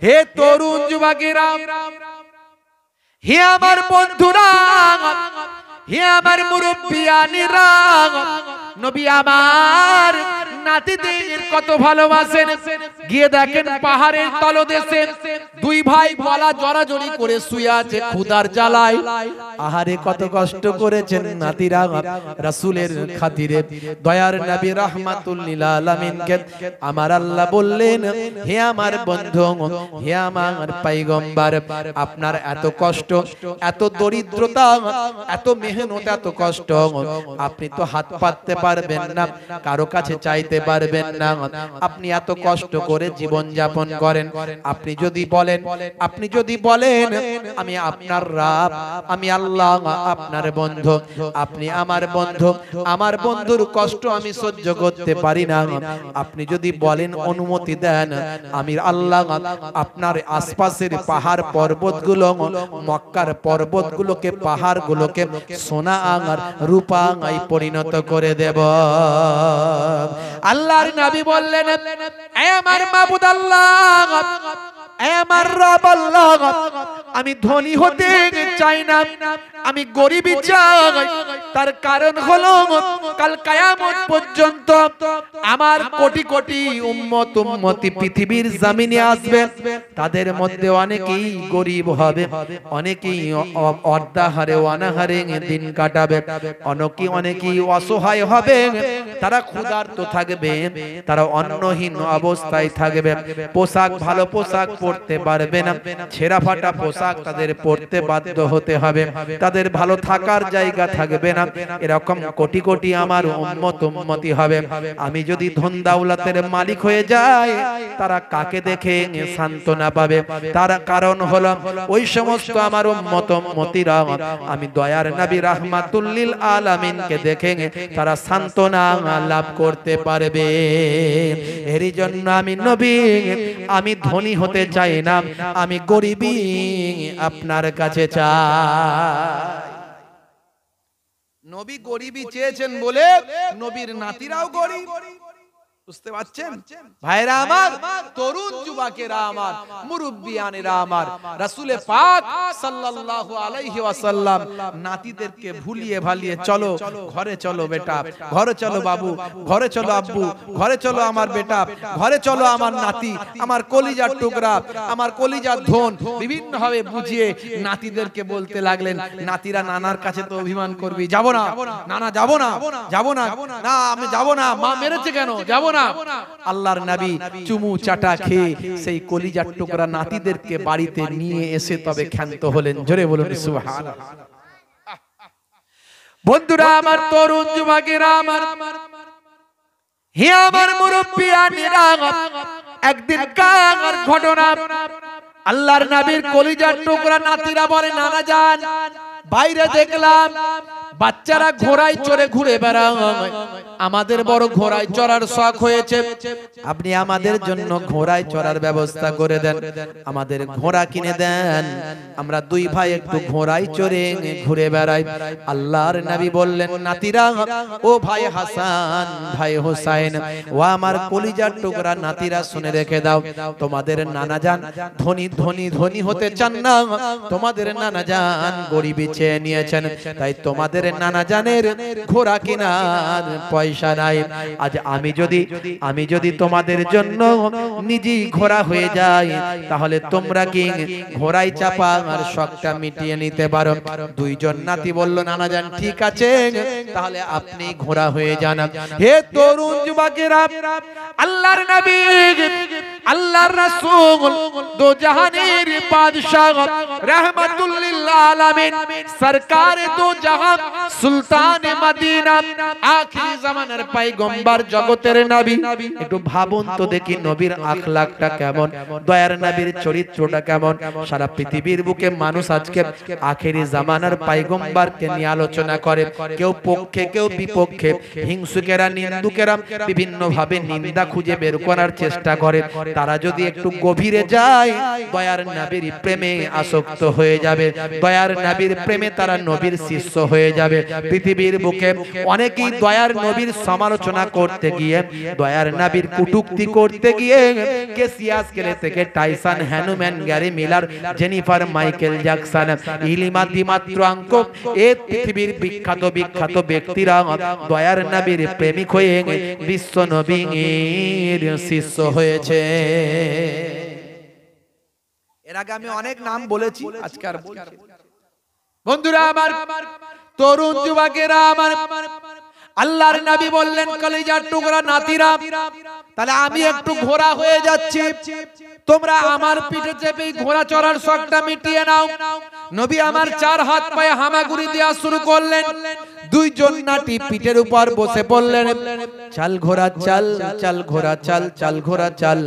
হে তরুণ যুবকেরা, হে আমার বন্ধুরা, হে আমার মুরব্বিয়ানেরা, নবী আমার নাতিদের কত ভালোবাসেন। গিয়ে দেখেন পাহাড়ের তলদেশে দুই ভাই গলা জড়াজড়ি করে শুয়ে আছে ক্ষুধার জ্বালায়। আহারে কত কষ্ট করেছেন নাতিরা রাসূলের খাতিরে। দয়ার নবী রাহমাতুল লিল আলামিনকে আমার আল্লাহ বললেন, হে আমার বন্ধু, হে আমার পয়গম্বর, আপনার এত কষ্ট, এত দরিদ্রতা, এত মেহনত, এত কষ্ট, আপনি তো হাত পাততে পারবেন না, কারো কাছে চাইতে পারবেন না। আপনি এত কষ্ট করে জীবন যাপন করেন। আপনি যদি বলেন আমি আপনার রব, আমি আল্লাহ আপনার বন্ধু, আপনি আমার বন্ধু, আমার বন্ধুর কষ্ট আমি সহ্য করতে পারি না, আপনি যদি বলেন অনুমতি দেন, আমি আল্লাহ আপনার আশপাশের পাহাড় পর্বতগুলো, মক্কার পর্বতগুলোকে, পাহাড়গুলোকে সোনা আর রূপা পরিণত করে দেব। আল্লাহর নবী বললেন, হে আমার মাবুদ আল্লাহ, হে আমার রব আল্লাহ, আমি ধনী হতে চাই না, আমি গরিবই চাই। তার কারণ হলো কাল কিয়ামত পর্যন্ত আমার কোটি কোটি উম্মতি পৃথিবীর জমিনে আসবে, তাদের মধ্যে অনেকেই গরিব হবে, অনেকেই অর্ধাহারে অনাহারে দিন কাটাবে, অনেকেই অসহায় হবে, তারা ক্ষুধার্ত থাকবে, তারা অন্নহীন অবস্থায় থাকবে, পোশাক ভালো পোশাক পরতে পারবে না, ছেঁড়া ফাটা পোশাক তাদের পরতে বাধ্য হতে হবে, তাদের ভালো থাকার জায়গা থাকবে না। এরকম কোটি কোটি আমার উম্মতি হবে। আমি যদি ধন দাওলাতের মালিক হয়ে যাই, তারা কাকে দেখে সান্ত্বনা পাবে? তার কারণ হলো ওই সমস্ত আমার উম্মতিরা আমি দয়ার নবী রাহমাতুল লিল আলামিনকে দেখে তারা সান্ত্বনা লাভ করতে পারবে। এরই জন্য আমি নবী, আমি ধনী হতে চাই না, আমি গরিবই আপনার কাছে চাই। নবী গরিবই চেয়েছেন বলে নবীর নাতিরাও গরিব। বুঝতে পারছেন ভাইরা আমার, তরুণ যুবকেরা আমার, মুরব্বিয়ানেরা আমার, রাসূল পাক সাল্লাল্লাহু আলাইহি ওয়াসাল্লাম নাতিদেরকে ভুলিয়ে ভালিয়ে চলো ঘরে, চলো বেটা ঘরে, চলো বাবু ঘরে, চলো আব্বু ঘরে, চলো আমার বেটা ঘরে, চলো আমার নাতি, আমার কলিজার টুকরা, আমার কলিজার ধন, বিভিন্ন ভাবে বুঝিয়ে নাতিদেরকে বলতে লাগলেন। নাতিরা নানার কাছে তো অভিমান করবি, যাব না নানা, যাব না, যাব না, না আমি যাব না, মা মেরেছে কেন, যাব না। আল্লাহর নবী চুমু চাটা খেয়ে সেই কলিজার টুকরা নাতিদেরকে বাড়িতে নিয়ে এসে তবে ক্ষান্ত হলেন। জোরে বলুন সুবহানাল্লাহ। বন্ধুরা আমার, তরুণ যুবকেরা আমার, হে আমার মুরব্বিয়ানেরা, একদিন কার ঘটনা, আল্লাহর নবীর কলিজার টুকরা নাতিরা বলে, নানা যান বাইরে দেখলাম বাচ্চারা ঘোড়ায় চড়ে ঘুরে বেড়ায়, আমাদের বড় ঘোড়ায় চড়ার শখ হয়েছে, আপনি আমাদের জন্য ঘোড়ায় চড়ার ব্যবস্থা করে দেন, আমাদের ঘোড়া কিনে দেন, আমরা দুই ভাই একটু ঘোড়ায় চড়ে ঘুরে বেড়াই। আল্লাহর নবী বললেন, নাতিরা, ও ভাই হাসান, ভাই হোসাইন, ও আমার কলিজার টুকরা নাতিরা, শুনে রেখে দাও, তোমাদের নানা জান ধনী ধনী ধনী হতে চান না, তোমাদের নানা জান গরিবী চেয়ে নিয়েছেন, তাই তোমাদের নানা জানের ঘোড়া কেনার পয়সা নাই। আজ আমি যদি তোমাদের জন্য নিজেই ঘোড়া হয়ে যাই, তাহলে তোমরা কি ঘোড়ায় চাপা আর শখটা মিটিয়ে নিতে পারো? দুইজন নাতি বলল, নানা জান ঠিক আছে, তাহলে আপনি ঘোড়া হয়ে যান। হে তরুণ যুবকেরা, আল্লাহর নবী, আল্লাহর রাসূল, দো জাহানের বাদশাহ, রাহমাতুল লিল আলামিন, সরকারে দো জাহান, সুলতানে মদিনা, আখিরি জামানার পয়গম্বর, জগতের নবী। একটু ভাবুন তো দেখি নবীর আখলাকটা কেমন, দয়ার নবীর চরিত্রটা কেমন। সারা পৃথিবীর বুকে মানুষ আজকে আখিরি জামানার পয়গম্বরকে নিয়ে আলোচনা করে, কেউ পক্ষে কেউ বিপক্ষে, হিংসুকেরা নিন্দুকেরা বিভিন্ন ভাবে নিন্দা খুঁজে বের করার চেষ্টা করে। তারা যদি একটু গভীরে যায়, দয়ার নবীর প্রেমে আসক্ত হয়ে যাবে, দয়ার নবীর প্রেমে তারা নবীর শিষ্য হয়ে যাবে। পৃথিবীর বুকে অনেকেই দয়ার নবীর সমালোচনা করতে গিয়ে, দয়ার নবীর কটূক্তি করতে গিয়ে, কেসিয়াস কেলে থেকে টাইসন, হ্যানুম্যান, Gary Miller, Jennifer Michael Jackson, ইলিমা দিমাত্রাঙ্ক, এই পৃথিবীর বিখ্যাত বিখ্যাত ব্যক্তিরা দয়ার নবীর প্রেমিক হয়ে বিশ্ব নবীর শিষ্য হয়েছে। এর আগে আমি অনেক নাম বলেছি, আজকে আর বলছি। বন্ধুরা আমার, তরুণ যুবকেরা আমার, আল্লাহর নবী বললেন কলিজার টুকরা নাতিরা, তাহলে আমি একটু ঘোড়া হয়ে যাচ্ছি, তোমরা আমার পিঠে চেপে ঘোড়া চড়ার শখটা মিটিয়ে নাও। নবী আমার 4 হাত পায়ে হামাগুড়ি দেওয়া শুরু করলেন। 2 জন্নাটি পিঠের উপর বসে পড়লেন। চাল ঘোড়া চাল, চাল ঘোড়া চাল, চাল ঘোড়া চাল।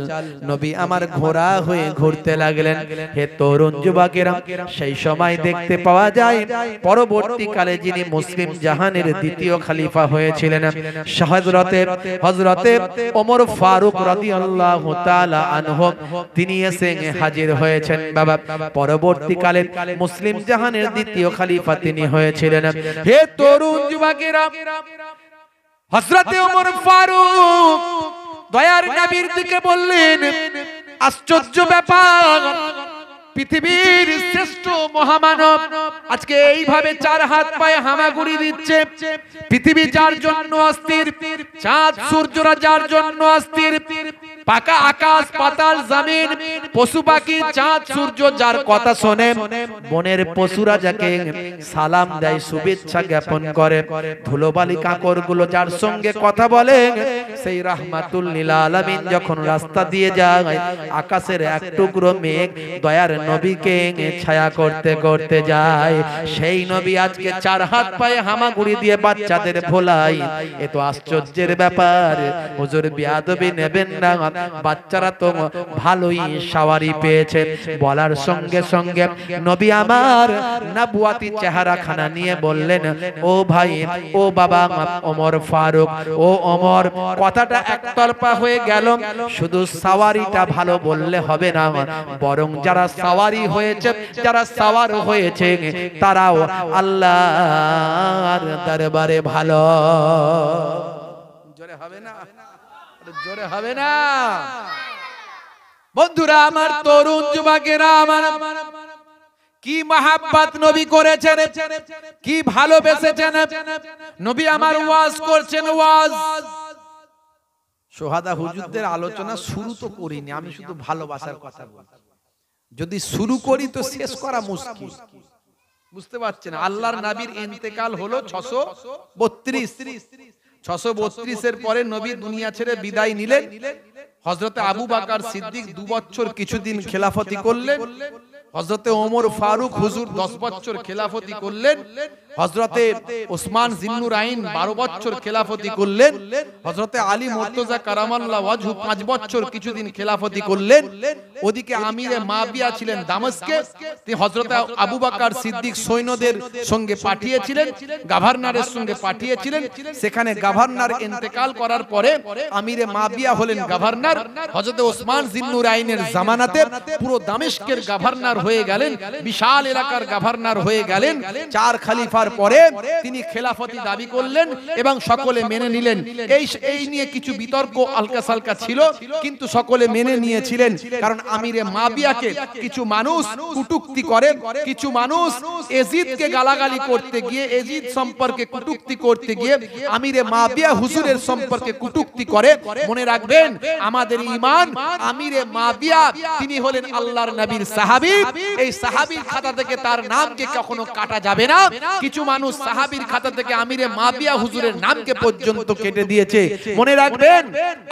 নবী আমার ঘোড়া হয়ে ঘুরতে লাগলেন। হে তরুণ যুবকেরা, সেই সময় দেখতে পাওয়া যায় পরবর্তীকালে যিনি মুসলিম জাহানের দ্বিতীয় খলিফা হয়েছিলেন, হযরতে ওমর ফারুক রাদিয়াল্লাহু তাআলা আনহু, তিনি এসে হাজির হয়েছেন। বাবা, পরবর্তীকালে মুসলিম জাহানের দ্বিতীয় খলিফা তিনি হয়েছিলেন। হে তরুণ যুবকেরা, হযরতে ওমর ফারুক দয়ার নবীর দিকে বললেন, আশ্চর্য ব্যাপার, পৃথিবীর শ্রেষ্ঠ মহামানব আজকে এইভাবে 4 হাত পায়ে হামাগুড়ি দিচ্ছে। পৃথিবী যার জন্য অস্থির, চাঁদ সূর্যরা যার জন্য অস্থির, পাকা আকাশ পাতাল জমিন, পশু পাখি চাঁদ সূর্য যার কথা শোনে, বনের পশুরা যাকে সালাম দেয়, শুভেচ্ছা জ্ঞাপন করে, ধুলোবালি কাঁকড় গুলো যার সঙ্গে কথা বলে, সেই রাহমাতুল লিল আলামিন যখন রাস্তা দিয়ে যায়, আকাশের এক টুকরো মেঘ দয়ার নবীকে ছায়া করতে করতে যায়। সেই নবী আজকে 4 হাত পায়ে হামাগুড়ি দিয়ে বাচ্চাদের ভোলাই, এ তো আশ্চর্যের ব্যাপার। হুজুর বিয়াদবি নেবেন না, বাচ্চারা তো ভালোই সাওয়ারি পেয়েছে। বলার সঙ্গে সঙ্গে নবী আমার নবুয়াতি চেহারা খানা নিয়ে বললেন, ও ভাই, ও বাবা ওমর ফারুক, ও ওমর, কথাটা একতরফা হয়ে গেল। শুধু সাওয়ারিটা ভালো বললে হবে না, বরং যারা সাওয়ারি হয়েছে, যারা সাওয়ার হয়েছে, তারাও আল্লাহর দরবারে ভালো। জোরে হবে না, জোরে হবে না। বন্ধুরা আমার, তরুণ যুবকেরা আমার, কি মহাব্বত নবী করেছেন, কি ভালোবেসেছেন। নবী আমার ওয়াজ করছেন, ওয়াজ। সোহাদা হুজুরদের আলোচনা শুরু তো করিনি, আমি শুধু ভালোবাসার কথা বলছি। যদি শুরু করি তো শেষ করা মুশকিল, বুঝতে পারছেন। আল্লাহর নবীর ইন্তেকাল হলো 632। 632 এর পরে নবী দুনিয়া ছেড়ে বিদায় নিলেন। হযরতে আবু বকর সিদ্দিক 2 বছর কিছুদিন খেলাফতি করলেন। হযরতে ওমর ফারুক হুজুর 10 বছর খেলাফতি করলেন। হযরতে ওসমান জিন্নুরাইন 12 বছর খেলাফতি করলেন। হযরতে আলী মুর্তজা কারামাল্লাহু ওয়াজহু 5 বছর কিছুদিন খেলাফতি করলেন। ওদিকে আমিরে মাবিয়া ছিলেন দামেস্কে। তিনি হযরতে আবু বকর সিদ্দিক সৈন্যদের সঙ্গে পাঠিয়েছিলেন, গভর্নরের সঙ্গে পাঠিয়েছিলেন। সেখানে গভর্নর ইন্তেকাল করার পরে আমিরে মাবিয়া হলেন গভর্নর। হযরতে ওসমান জিন্নুরাইনের জামানাতে পুরো দামেস্কের গভর্নর হয়ে গেলেন, বিশাল এলাকার গভর্নর হয়ে গেলেন। 4 খলিফার পরে তিনি খেলাফতি দাবি করলেন এবং সকলে মেনে নিলেন। এই নিয়ে কিছু বিতর্ক আলকা সালকা ছিল, কিন্তু সকলে মেনে নিয়েছিলেন। কারণ আমিরে মাবিয়াকে কিছু মানুষ কটূক্তি করে, কিছু মানুষ এজিদকে গালাগালি করতে গিয়ে, এজিদ সম্পর্কে কটূক্তি করতে গিয়ে আমিরে মাবিয়া হুজুরের সম্পর্কে কটূক্তি করে। মনে রাখবেন, আমাদের ঈমান, আমিরে মাবিয়া তিনি হলেন আল্লাহর নবীর সাহাবী। এই সাহাবীর খাতা থেকে তার নামকে কখনো কাটা যাবে না। কিছু মানুষ সাহাবীর খাতা থেকে আমিরে মাবিয়া হুজুরের নামকে পর্যন্ত কেটে দিয়েছে। মনে রাখবেন,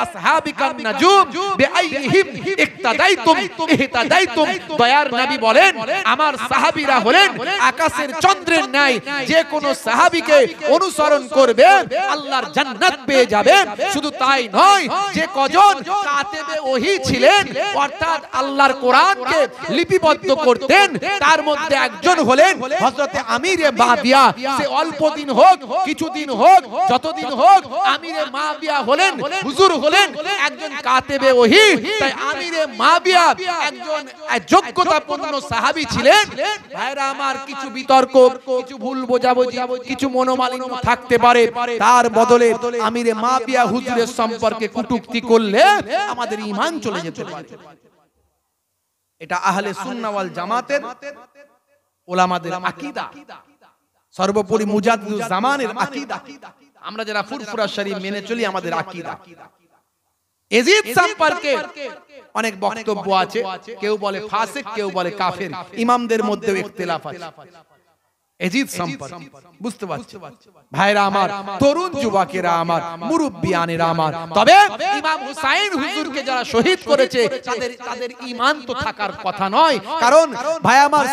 আসহাবিকান নাজুম বিআইহিম ইক্তাদাইতুম ইহতাদাইতুম। দয়ার নবী বলেন, আমার সাহাবীরা হলেন আকাশের চন্দ্রের ন্যায়, যে কোনো সাহাবীকে অনুসরণ করবে আল্লাহর জান্নাত পেয়ে যাবে। শুধু তাই নয়, যে কজন কাতেবে ওহী ছিলেন, অর্থাৎ আল্লাহর কোরআনকে লিপিবদ্ধ করতেন, তার মধ্যে একজন হলেন হযরতে আমিরে মাবিয়া বিয়া, সে অল্প দিন হোক, কিছুদিন হোক, যতদিন হোক, আমিরে মাবিয়া হলেন, হুজুর হলেন একজন কাতেবে ওহী। তাই আমিরে মাবিয়া একজন যোগ্যতাপূর্ণ সাহাবী ছিলেন। ভাইরা আমার, কিছু বিতর্ক, কিছু ভুল বোঝাবুঝি, কিছু মনোমালিন্য থাকতে পারে, তার বদলে আমিরে মাবিয়া হুজুরের সম্পর্কে কটূক্তি করলে আমাদের ঈমান চলে যেতে পারে। এটা আহলে সুন্নাহ ওয়াল জামাতের উলামাদের আকীদা, সর্বোপরি মুজাদ্দিদুজ জামানের আকীদা। আমরা যারা ফুরফুরা শরীফ মেনে চলি, আমাদের আকীদা। ইয়াজিদ সম্পর্কে অনেক বক্তব্য আছে, কেউ বলে ফাসিক, কেউ বলে কাফের, ইমামদের মধ্যেও ইখতিলাফ আছে ইয়াজিদ সম্পর্কে। বুঝতে পারছেন ভাইরা আমার, তরুণ যুবকেরা আমার, মুরব্বিয়ানেরা আমার, তবে ইমাম হুসাইন হুজুরকে যারা শহীদ করেছে তাদের ঈমান তো থাকার কথা নয়। কারণ ভাই আমার,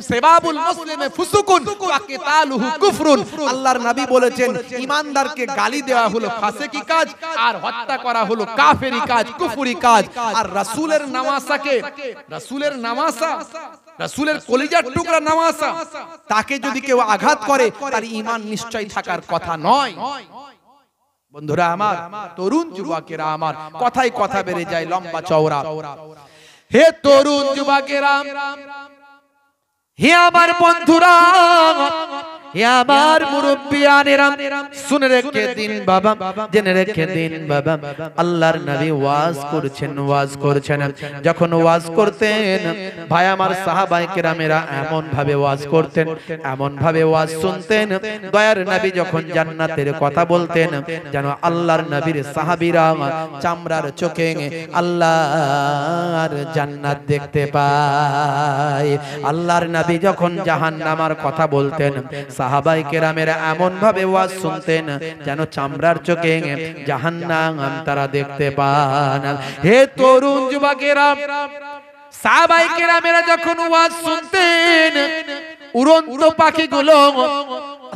সেবাবুল মুসলিমে ফুসুকুন ওয়া কিতালুহু কুফরুন। আল্লাহর নবী বলেছেন, ঈমানদারকে গালি দেওয়া হলো ফাসিকি কাজ, আর হত্যা করা হলো কাফেরি কাজ, কুফরি কাজ। আর রাসূলের নামাসাকে, রাসূলের নামাসা, রাসূলের কলিজার টুকরা নামাসা, তাকে যদি কেউ আঘাত করে তার ঈমান নিশ্চয় থাকার কথা নয়। বন্ধুরা আমার, তরুণ যুবকেরা আমার, কথাই কথা বেড়ে যায় লম্বা চওড়া। হে তরুণ যুবকেরা, হে আমার বন্ধুরা, হে আমার মুরব্বিয়ানেরা, শুনে রেখে দিন বাবা, জেনে রেখে দিন বাবা, আল্লাহর নবী ওয়াজ করছেন। যখন ওয়াজ করতেন ভাই আমার, সাহাবায়ে কেরামেরা এমন ভাবে ওয়াজ করতেন, এমন ভাবে ওয়াজ শুনতেন, দয়ার নবী যখন জান্নাতের কথা বলতেন, যেন আল্লাহর নবীর সাহাবীরা চামড়ার চোখে আল্লাহর জান্নাত দেখতে পায়। আল্লাহর নবী যখন জাহান্নামের কথা বলতেন, সাহাবায়ে কেরামেরা এমন ভাবে ওয়াজ শুনতেন যেন চামড়ার চোখে জাহান্নাম তারা দেখতে পান। হে তরুণ যুবকেরা, সাহাবায়ে কেরামেরা যখন ওয়াজ শুনতেন, উড়ন্ত পাখিগুলো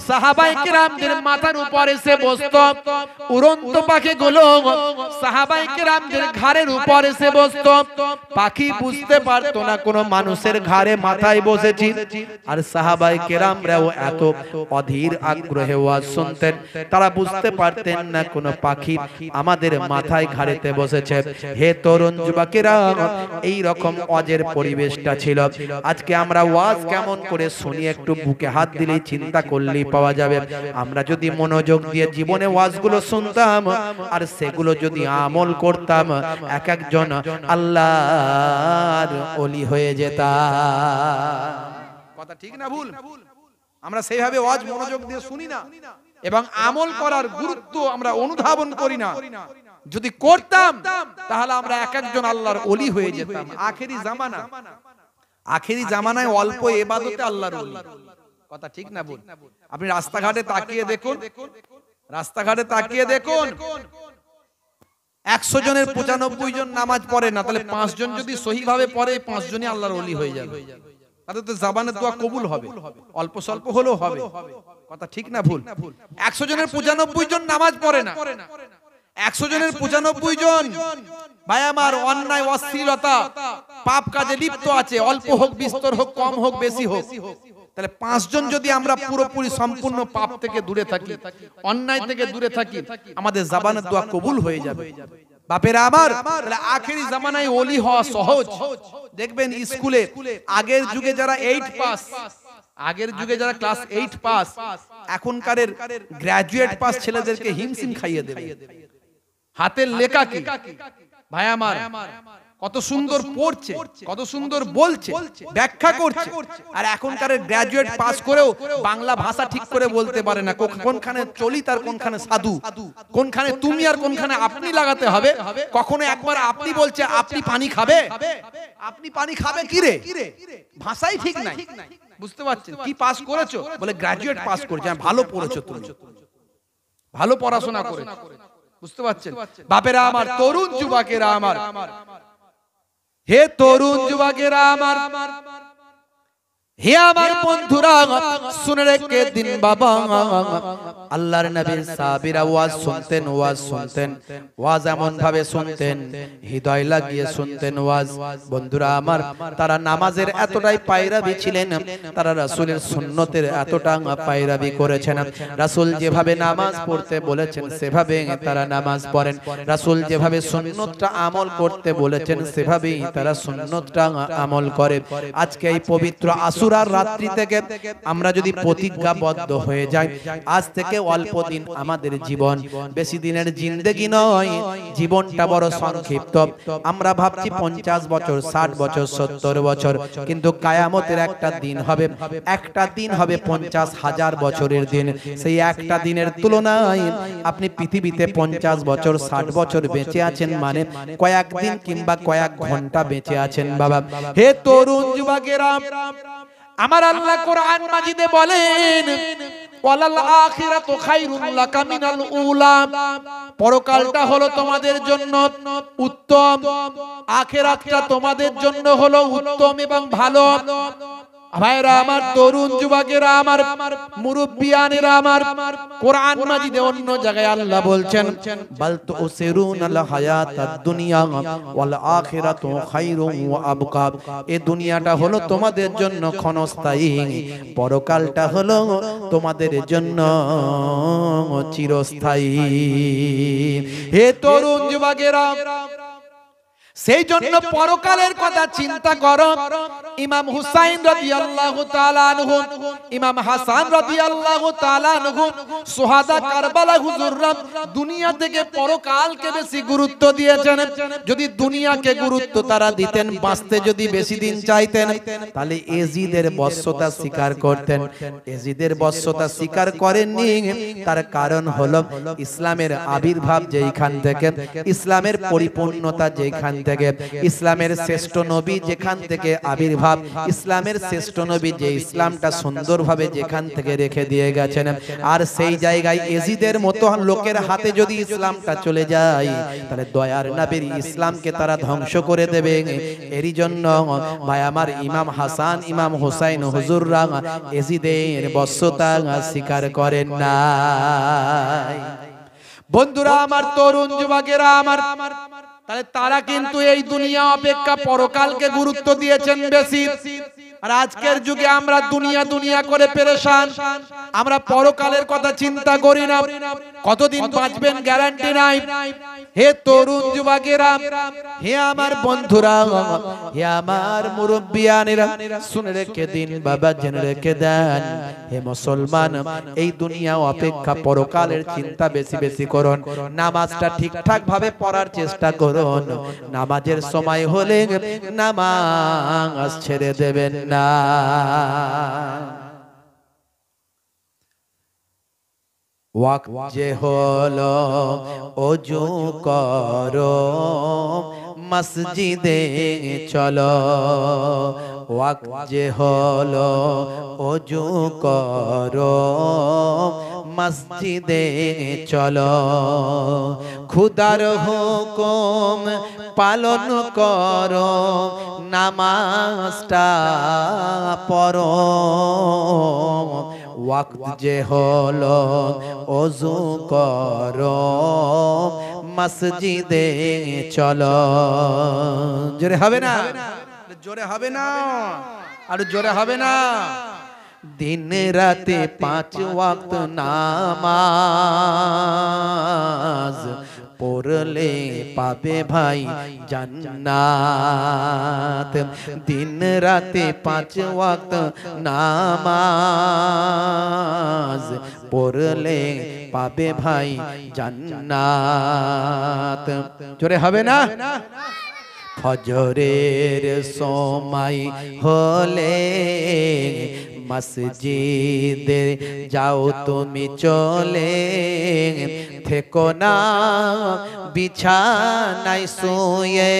সাহাবায়ে কেরামদের মাথার উপর এসে বসতো, উড়ন্ত পাখিগুলো সাহাবায়ে কেরামদের ঘাড়ের উপর এসে বসতো। পাখি বুঝতে পারতো না কোন মানুষের ঘাড়ে মাথায় বসেছি, আর সাহাবায়ে কেরামরাও এত অধীর আগ্রহে ওয়াজ শুনতেন, তারা বুঝতে পারতেন না কোন পাখি আমাদের মাথায় ঘাড়েতে বসেছে। হে তরুণ যুবকেরা, এই রকম ওয়াজের পরিবেশটা ছিল। আজকে আমরা ওয়াজ কেমন করে শুনি, একটু বুকে হাত দিলেই চিন্তা করলেই পাওয়া যাবে। আমরা যদি মনোযোগ দিয়ে জীবনে ওয়াজগুলো শুনতাম আর সেগুলো যদি আমল করতাম, এক একজন আল্লাহর ওলি হয়ে যেতাম। কথা ঠিক না ভুল? আমরা সেইভাবে ওয়াজ মনোযোগ দিয়ে শুনি না এবং আমল করার গুরুত্ব আমরা অনুধাবন করি না। যদি করতাম তাহলে আমরা এক একজন আল্লাহর ওলি হয়ে যেতাম। আখেরি জামানায় অল্প ইবাদতে আল্লাহর ওলি। কথা ঠিক না ভুল? আপনি রাস্তাঘাটে তাকিয়ে দেখুন, রাস্তাঘাটে তাকিয়ে দেখুন, 100 জনের 95 জন নামাজ পড়ে না, তাহলে 5 জন যদি সহিভাবে পড়ে, 5 জনই আল্লাহর ওলি হয়ে যাবে। তাহলে তো জবানের দোয়া কবুল হবে, অল্প স্বল্প হলেও হবে। কথা ঠিক না ভুল? 100 জনের 95 জন নামাজ পড়ে না, 100 জনের 95 জন ভাই আমার অন্যায়, অশ্লীলতা, পাপ কাজে লিপ্ত আছে, অল্প হোক বিস্তর হোক, কম হোক বেশি হোক। তাহলে 5 জন যদি আমরা পুরোপুরি সম্পূর্ণ পাপ থেকে দূরে থাকি, অন্যায় থেকে দূরে থাকি, আমাদের জবানের দোয়া কবুল হয়ে যাবে। বাপেরা আমার, তাহলে আখেরি জামানায় ওলি হওয়া সহজ। দেখবেন স্কুলে আগের যুগে যারা 8 পাস, আগের যুগে যারা ক্লাস 8 পাস, এখনকার গ্রাজুয়েট পাস ছেলেদেরকে হিমশিম খাইয়ে দেবে। হাতের লেখা কি ভাই আমার, কত সুন্দর পড়ছে, কত সুন্দর বলছে, ব্যাখ্যা করছে। আর এখনকার গ্রাজুয়েট পাস করেও বাংলা ভাষা ঠিক করে বলতে পারে না। কোনখানে চলিত আর কোনখানে সাধু, কোনখানে তুমি আর কোনখানে আপনি লাগাতে হবে। কখনো একবার আপনি বলছে আপনি পানি খাবে, আপনি পানি খাবে কি রে, ভাষাই ঠিক নাই। বুঝতে পারছেন? কি পাস করেছো? বলে গ্রাজুয়েট পাস করেছে। ভালো পড়েছো তুমি, ভালো পড়াশোনা করেছো। বুঝতে পারছেন? বাপেরা আমার, তরুণ যুবকেরা আমার, হে তরুণ যুবকেরা আমার, হে আমার বন্ধুরা শুনে রেখে দিন বাবা, আল্লাহর নবীর সাহাবীরা ওয়াজ শুনতেন, ওয়াজ এমন ভাবে শুনতেন, হৃদয় লাগিয়ে শুনতেন ওয়াজ। বন্ধুরা আমার, তারা নামাজের এতটাই পায়রাবি ছিলেন, তারা রাসূলের সুন্নতের এতটা পায়রাবি করেছেন। রাসূল যেভাবে নামাজ পড়তে বলেছেন সেভাবে তারা নামাজ পড়েন, রাসূল যেভাবে সুন্নতটা আমল করতে বলেছেন সেভাবেই তারা সুন্নতটা আমল করে। আজকে এই পবিত্র আশুরার রাত্রি থেকে আমরা যদি প্রতিজ্ঞাবদ্ধ হয়ে যাই, আজ থেকে অল্প দিন আমাদের জীবন, বেশি দিনের জিন্দেগি নয়, জীবনটা বড় সংক্ষিপ্ত। আমরা ভাবছি 50 বছর, 60 বছর, 70 বছর, কিন্তু কিয়ামতের একটা দিন হবে, একটা দিন হবে 50,000 বছরের দিন। সেই একটা দিনের তুলনায় আপনি পৃথিবীতে 50 বছর, 60 বছর বেঁচে আছেন মানে কয়েক দিন কিংবা কয়েক ঘন্টা বেঁচে আছেন বাবা। হে তরুণ যুবকেরা, আমার আল্লাহ কোরআন মাজিদে বলেন, ওয়ালাল আখিরাতু খায়রুল লাকা মিনাল উলা, পরকালটা হলো তোমাদের জন্য উত্তম, আখিরাতটা তোমাদের জন্য হলো উত্তম এবং ভালো। ভাইরা আমার, তরুণ যুবকেরা আমার, মুরব্বিয়ানেরা আমার, কোরআন মাজিদে অন্য জায়গায় আল্লাহ বলছেন, বাল তুসিরুনাল হায়াতাদ দুনিয়া ওয়াল আখিরাতু খায়রুন ওয়া আবকা, এই দুনিয়াটা হলো তোমাদের জন্য ক্ষণস্থায়ী, পরকালটা হলো তোমাদের জন্য চিরস্থায়ী। হে তরুণ যুবকেরা, সেই জন্য পরকালের কথা চিন্তা করো। ইমাম হুসাইন রাদিয়াল্লাহু তাআলা আনহু, ইমাম হাসান রাদিয়াল্লাহু তাআলা আনহু, সুহাদা কারবালা হুজুররা দুনিয়া থেকে পরকালকে বেশি গুরুত্ব দিয়েছেন। যদি দুনিয়াকে গুরুত্ব তারা দিতেন, বাঁচতে যদি বেশি দিন চাইতেন, তাহলে এজিদের বশ্যতা স্বীকার করতেন। এজিদের বশ্যতা স্বীকার করেননি, তার কারণ হলো ইসলামের আবির্ভাব যেখান থেকে, ইসলামের পরিপূর্ণতা যেখান থেকে, ইসলামের শ্রেষ্ঠ নবী যেখান থেকে আবির্ভাব, ইসলামের শ্রেষ্ঠ নবী যে ইসলামটা সুন্দরভাবে যেখান থেকে রেখে দিয়ে গেছেন, আর সেই জায়গায় এজিদের মতো লোকের হাতে যদি ইসলামটা চলে যায়, তাহলে দয়ার নবীর ইসলামকে তারা ধ্বংস করে দেবে। এরই জন্য ভাই আমার, ইমাম হাসান, ইমাম হুসাইন হুজুররা এজিদের বশ্যতা স্বীকার করেন না। বন্ধুরা আমার, তরুণ যুবকেরা আমার, তাহলে তারা কিন্তু এই দুনিয়া অপেক্ষা পরকালকে গুরুত্ব দিয়েছেন বেশি। আর আজকের যুগে আমরা দুনিয়া দুনিয়া করে পেরেশান, আমরা পরকালের কথা চিন্তা করি না, কতদিন বাঁচবেন গ্যারান্টি নাই। হে তরুণ যুবকেরা, হে আমার বন্ধুরা, হে আমার মুরব্বিয়ানেরা, শুনে রেখে দিন বাবা, জেনে রেখে দেন, হে মুসলমান, এই দুনিয়া অপেক্ষা পরকালের চিন্তা বেশি বেশি করুন। নামাজটা ঠিকঠাক ভাবে পড়ার চেষ্টা করুন, নামাজের সময় হলে নামাজ ছেড়ে দেবেন না। ওয়াক্ত যে হলো ওযু করো, মসজিদে চলো, ওয়াক্ত যে হলো ওযু করো, মসজিদে চলো, খুদার হুকুম পালন করো, নামাজটা পড়ো। ওয়াক্ত যে হলো ওযু করো, মসজিদে চলো। জোরে হবে না? জোরে হবে না? আর জোরে হবে না? दिन राते 5 वक्त नामाज পড়লে পাবে ভাই জান্নাত। दिन राते 5 वक्त नामाज পড়লে পাবে ভাই জান্নাত। জোরে হবে না? ফজরের সময় হলে মসজিদে যাও তুমি চলে, থেকো না বিছানায় শুয়ে,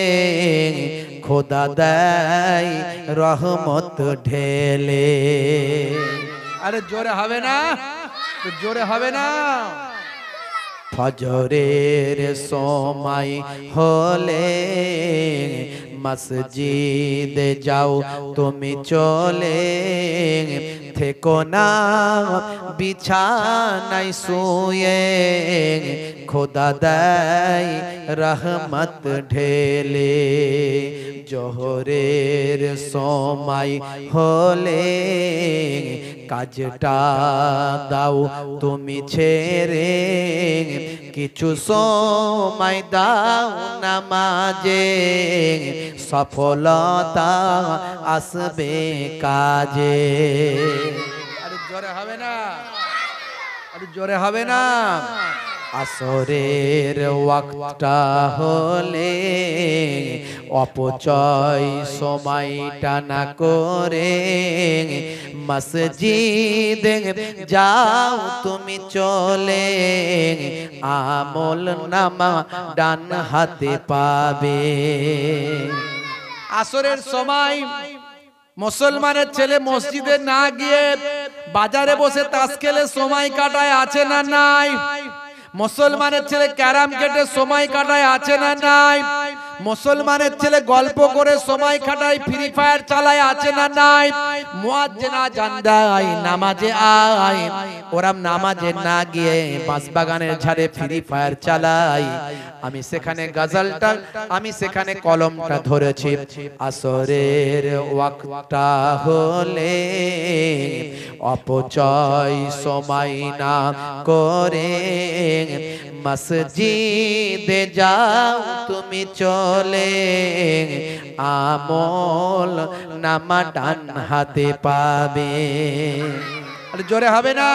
খোদা দেয় রহমত ঢেলে। আরে জোরে হবে না? জোরে হবে না? ফজরের সময় হলে মসজিদে যাও তুমি চলে, থেকো না বিছানায় শুয়ে, খোদা দেয় রহমত ঢেলে। জোহরের সময় হলে কাজটা দাও তুমি ছেড়ে, কিছু সময় দাও নামাজে, সফলতা আসবে কাজে। আরে জোরে হবে না, আরে জোরে হবে না। আসরের ওয়াক্তটা হলে অপচয় সময়টা না করে, মসজিদে যাও তুমি চলে, আমল নামা ডান হাতে পাবে। আসরের সময় মুসলমানের ছেলে মসজিদে না গিয়ে বাজারে বসে তাস খেলে সময় কাটায়, আছে না নাই? মুসলমানের ছেলে ক্যারাম কেটে সময় কাটায়, আছে না নাই? মুসলমানের ছেলে গল্প করে সময় কাটায়, ফ্রি ফায়ার চালায়, আছে না নাই? মুয়াজ্জিন আযান দেয় নামাজে আয়, ওরা নামাজে না গিয়ে বাঁশবাগানের ঝাড়ে ফ্রি ফায়ার চালায়। আমি সেখানে গজলটা, আমি সেখানে কলমটা ধরেছি। আসরের ওয়াক্তটা হলে অপচয় সময় না করে, মসজিদে যাও তুমি চলে, আমল নামা ডান হাতে পাবে। আরে জোরে হবে না।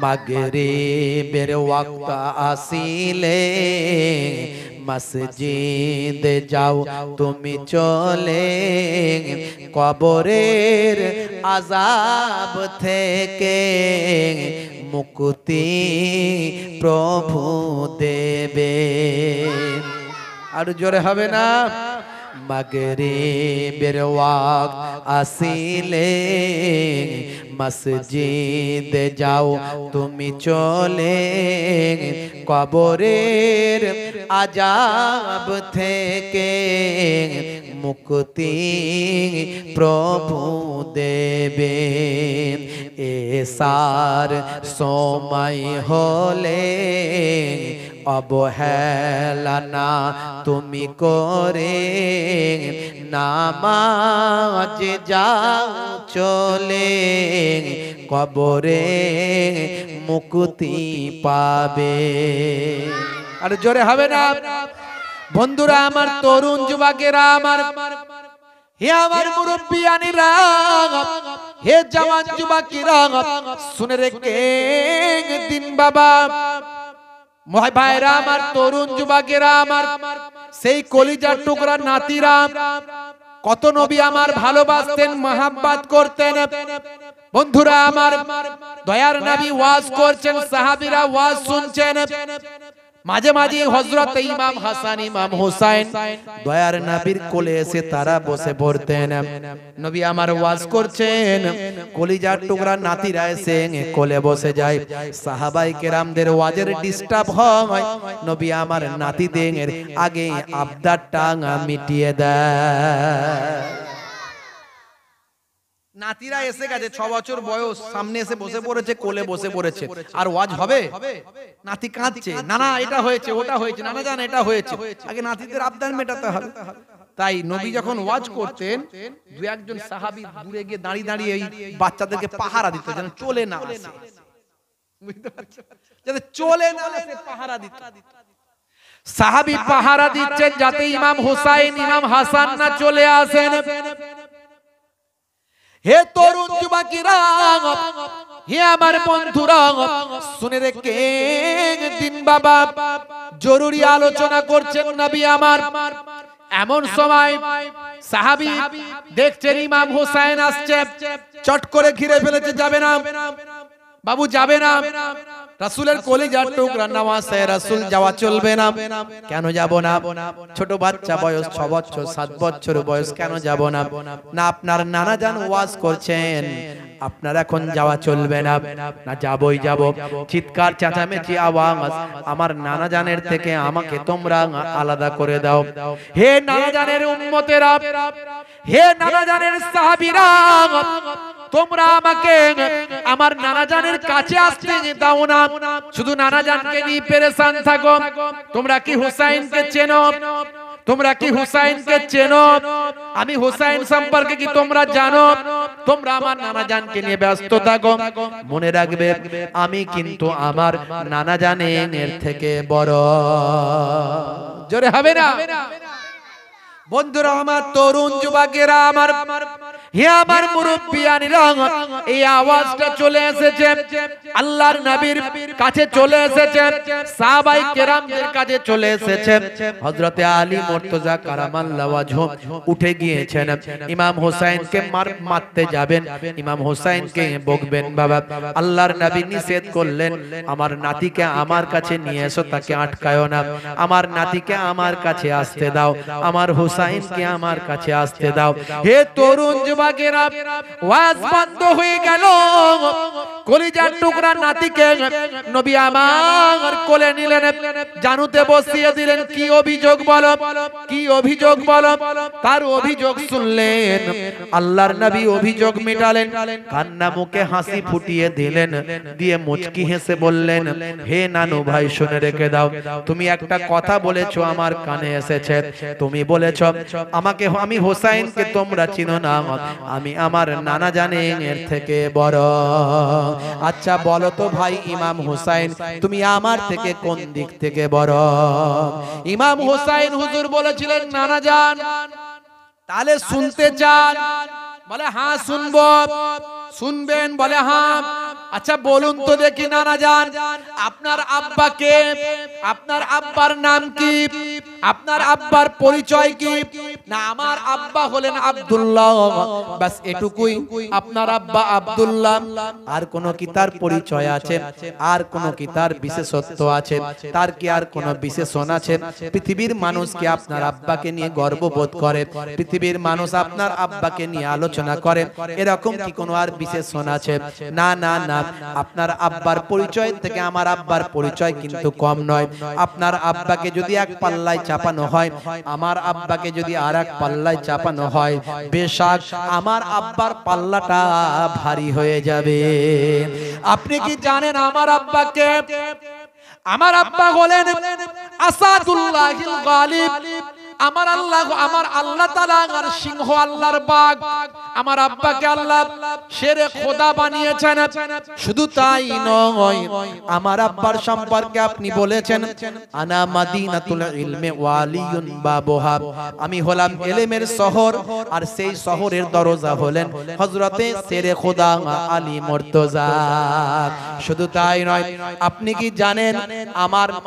মাগরিবের ওয়াক্ত আসিলে মসজিদে যাও তুমি চলে, কবরের আযাব থেকে মুক্তি প্রভু দেবে। আর জোরে হবে না। মাগরিবের ওয়াক্ত আসিলে মসজিদে যাও তুমি চলে, কবরের আযাব থেকে মুক্তি প্রভু দেবে। এসার সময় হলে অবহেলা না তুমি করে, নামাজ যাও চলে, কবরে মুক্তি পাবে। আর জোরে হবে না। বন্ধুরা আমার, তরুণ যুবকেরা আমার, হে আমার মুরব্বিয়ানিরা, হে জওয়ান যুবকেরা, শুনে রেখে দিন বাবা, ভাইরা আমার, তরুণ যুবকেরা আমার, সেই কলিজার টুকরা নাতিরা, কত নবী আমার ভালোবাসতেন, মহব্বত করতেন। বন্ধুরা আমার, দয়ার নবী ওয়াজ করছেন, সাহাবীরা ওয়াজ শুনছেন। মাঝে মাঝে হযরত ইমাম হাসান, ইমাম হুসাইন দয়ার নবীর কোলে এসে তারা বসে পড়তেন। নবী আমার ওয়াজ করছেন, কলিজার টুকরা নাতিরা এসে কোলে বসে যায়। সাহাবায়ে কেরামদের ওয়াজের ডিস্টার্ব হয়, নবী আমার নাতিদের আগে আবদারটা মিটিয়ে দেয়। নাতিরা এসে গেছে, 6 বছর বয়স, সামনে এসে বসে পড়েছে, কোলে বসে পড়েছে, আর ওয়াজ হবে? নাতি কাঁদছে, না না এটা হয়েছে, ওটা হয়েছে, না না জান এটা হয়েছে, আগে নাতিদের আবদার মেটাতে হবে। তাই নবী যখন ওয়াজ করতেন, দু একজন সাহাবী দূরে গিয়ে দাঁড়িয়ে দাঁড়িয়ে এই বাচ্চাদেরকে পাহারা দিত, যেন চলে না আসে, বুঝতে পারছো? যাতে চলে না আসে পাহারা দিত। সাহাবী পাহারা দিচ্ছেন যাতে ইমাম হুসাইন, ইমাম হাসান না চলে আসেন। হে তরুণ যুবকেরা, হে আমার বন্ধুরা, শুনে রেখে দিন বাবা, জরুরি আলোচনা করছেন নবী আমার। এমন সময় সাহাবী দেখছেন ইমাম হুসাইন আসছে, চট করে ঘিরে ফেলেছে, যাবে না বাবু, যাবে না। রাসূলের কলিজার টুকরা নামাজে রাসূল যাওয়া চলবে না? কেন যাব না? ছোট বাচ্চা বয়স 6 বছর 7 বছর বয়স, কেন যাব না? না আপনার নানা জান ওয়াজ করছেন, আপনার এখন যাওয়া চলবে না? না যাবই যাব। চিৎকার চেঁচামেচি আওয়াজ, আমার নানা জানের থেকে আমাকে তোমরা আলাদা করে দাও। হে নানা জানের উম্মতেরা, হে নানা জানের সাহাবীরা, তোমরা আমাকে আমার নানা জানের কাছে আসতে দাও না। শুধু নানা জানকে নিয়ে পেরেশান থাকো। তোমরা কি হুসাইনকে চেনো? তোমরা কি হুসাইনকে চেনো? আমি হুসাইন সম্পর্কে কি তোমরা জানো? তোমরা আমার নানা জানকে নিয়ে ব্যস্ত থাকো। মনে রাখবে আমি কিন্তু আমার নানা জানের থেকে বড়। জোরে হবে না? বন্ধুরা আমার, তরুণ যুবকেরা আমার, হে আমার মুরব্বিয়ানিরা, এই আওয়াজটা চলে এসেছে আল্লাহর নবীর কাছে, চলে এসেছে সাহাবায়ে কেরামদের কাছে, চলে এসেছে। হযরতে আলী মুর্তজা কারামাল্লাহু ওয়াজহু উঠে গিয়েছেন, ইমাম হোসেনকে মারতে যাবেন, ইমাম হোসেনকে বকবেন। বাবা, আল্লাহর নবী নিষেধ করলেন, আমার নাতিকে আমার কাছে নিয়ে এসো, তাকে আটকায়ো না, আমার নাতিকে আমার কাছে আসতে দাও, আমার হোসেনকে আমার কাছে আসতে দাও। হে তরুণ যুবকেরা, ওয়াজ বন্ধ হয়ে গেল। কলিজার টুকরা নাতিকে নবী আমার কোলে নিলেন, জানুতে বসিয়ে দিলেন। কি অভিযোগ বলো, কি অভিযোগ বলো? তার অভিযোগ শুনলেন, আল্লাহর নবী অভিযোগ মেটালেন, কান্না মুখে হাসি ফুটিয়ে দিলেন, দিয়ে মুচকি হেসে বললেন, হে নানু ভাই শুনে রেখে দাও, তুমি একটা কথা বলেছো আমার কানে এসেছে। তুমি বলেছো আমাকে, আমি হোসেনকে তোমরা চিনো না, আমি আমার নানা জানের থেকে বড়। আচ্ছা বলো তো ভাই ইমাম হোসেন, তুমি আমার থেকে কোন দিক থেকে বড়? ইমাম হোসেন হুজুর বলেছিলেন নানা জান। তাহলে শুনতে চান? বলে হ্যাঁ শুনবো। শুনবেন? বলে হ্যাঁ। আচ্ছা বলুন তো দেখি নানা জান, আপনার আব্বাকে, আপনার আব্বার নাম কি, আপনার আব্বার পরিচয় কি? না আমার আব্বা হলেন আব্দুল্লাহ, বাস এটুকুই। আপনার আব্বা আব্দুল্লাহ, আর কোন কি তার পরিচয় আছে? আর কোন কি তার বিশেষত্ব আছে? তার কি আর কোন বিশেষণ আছে? পৃথিবীর মানুষ কি আপনার আব্বাকে নিয়ে গর্ববোধ করে? পৃথিবীর মানুষ আপনার আব্বাকে নিয়ে আলোচনা করে? এরকম কি কোনো আর বিশেষণ আছে? না না না, আপনার আব্বার পরিচয় থেকে আমার আব্বার পরিচয় কিন্তু কম নয়। আপনার আব্বাকে যদি এক পাল্লায় চাপানো হয়, আমার আব্বাকে যদি আর এক পাল্লায় চাপানো হয়, বেশক আমার আব্বার পাল্লাটা ভারী হয়ে যাবে। আপনি কি জানেন আমার আব্বাকে? আমার আব্বা হলেন আসাদুল্লাহিল গালিব। আমার আল্লাহ, আমার আল্লাহ তাআলা আর সিংহ, আল্লাহর বাঘ। আমার আব্বাকে আল্লাহ শেরে খোদা বানিয়েছেন। শুধু তাই নয়, আমার আব্বার সম্পর্কে আপনি বলেছেন, আনা মাদিনাতুল ইলমি ওয়ালিয়ুন বাবুহা, আমি হলাম ইলমের শহর, আর সেই শহরের দরজা হলেন হযরতে শেরে খোদা আলী মুর্তজা। শুধু তাই নয়, আপনি কি জানেন